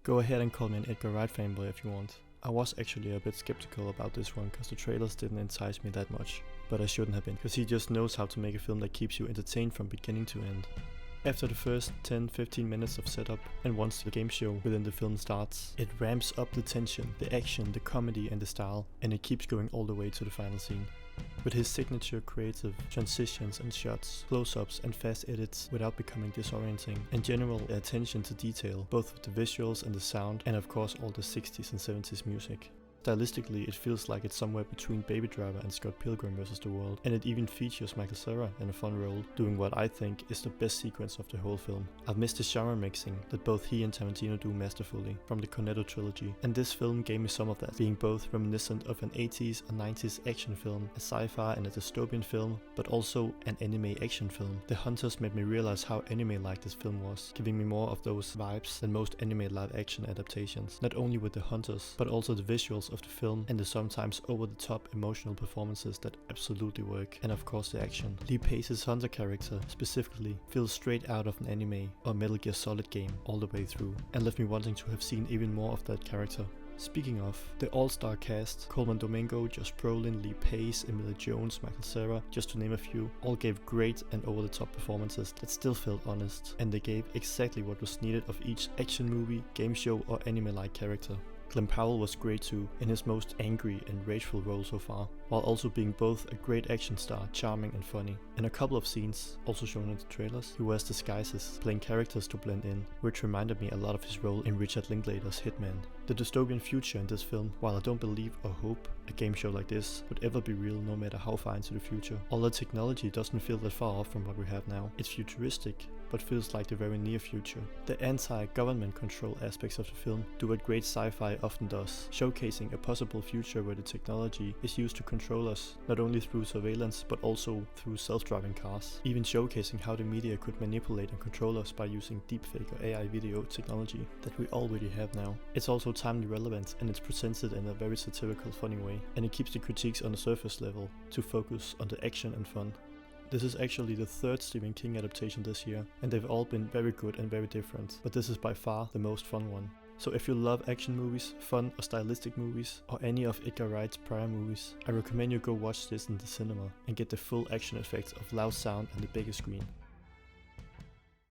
Go ahead and call me an Edgar Wright fanboy if you want. I was actually a bit skeptical about this one because the trailers didn't entice me that much, but I shouldn't have been, because he just knows how to make a film that keeps you entertained from beginning to end. After the first 10-15 minutes of setup, and once the game show within the film starts, it ramps up the tension, the action, the comedy and the style, and it keeps going all the way to the final scene. With his signature creative transitions and shots, close-ups and fast edits without becoming disorienting, and general attention to detail, both with the visuals and the sound, and of course all the 60s and 70s music. Stylistically, it feels like it's somewhere between Baby Driver and Scott Pilgrim vs. the World, and it even features michaelcera in a fun role, doing what I think is the best sequence of the whole film. I've missed the genre mixing that both he and Tarantino do masterfully from the Cornetto trilogy, and this film gave me some of that, being both reminiscent of an 80s or 90s action film, a sci-fi and a dystopian film, but also an anime action film. The Hunters made me realize how anime-like this film was, giving me more of those vibes than most anime live-action adaptations, not only with the Hunters, but also the visuals of the film and the sometimes over-the-top emotional performances that absolutely work, and of course the action. Leepace's Hunter character specifically feels straight out of an anime or Metal Gear Solid game all the way through, and left me wanting to have seen even more of that character. Speaking of, the all-star cast, colmandomingo, joshbrolin, leepace, emiliajones, michaelcera, just to name a few, all gave great and over-the-top performances that still felt honest, and they gave exactly what was needed of each action movie, game show or anime-like character. Glenpowell was great too, in his most angry and rageful role so far, while also being both a great action star, charming and funny. In a couple of scenes, also shown in the trailers, he wears disguises, playing characters to blend in, which reminded me a lot of his role in Richard Linklater's Hitman. The dystopian future in this film, while I don't believe or hope a game show like this would ever be real no matter how far into the future, all the technology doesn't feel that far off from what we have now. It's futuristic, but feels like the very near future. The anti-government control aspects of the film do what great sci-fi often does, showcasing a possible future where the technology is used to control us, not only through surveillance but also through self-driving cars, even showcasing how the media could manipulate and control us by using deepfake or AI video technology that we already have now. It's also timely relevant, and it's presented in a very satirical, funny way, and it keeps the critiques on the surface level to focus on the action and fun. This is actually the third Stephen King adaptation this year, and they've all been very good and very different, but this is by far the most fun one. So if you love action movies, fun or stylistic movies, or any of Edgar Wright's prior movies, I recommend you go watch this in the cinema and get the full action effects of loud sound and the bigger screen.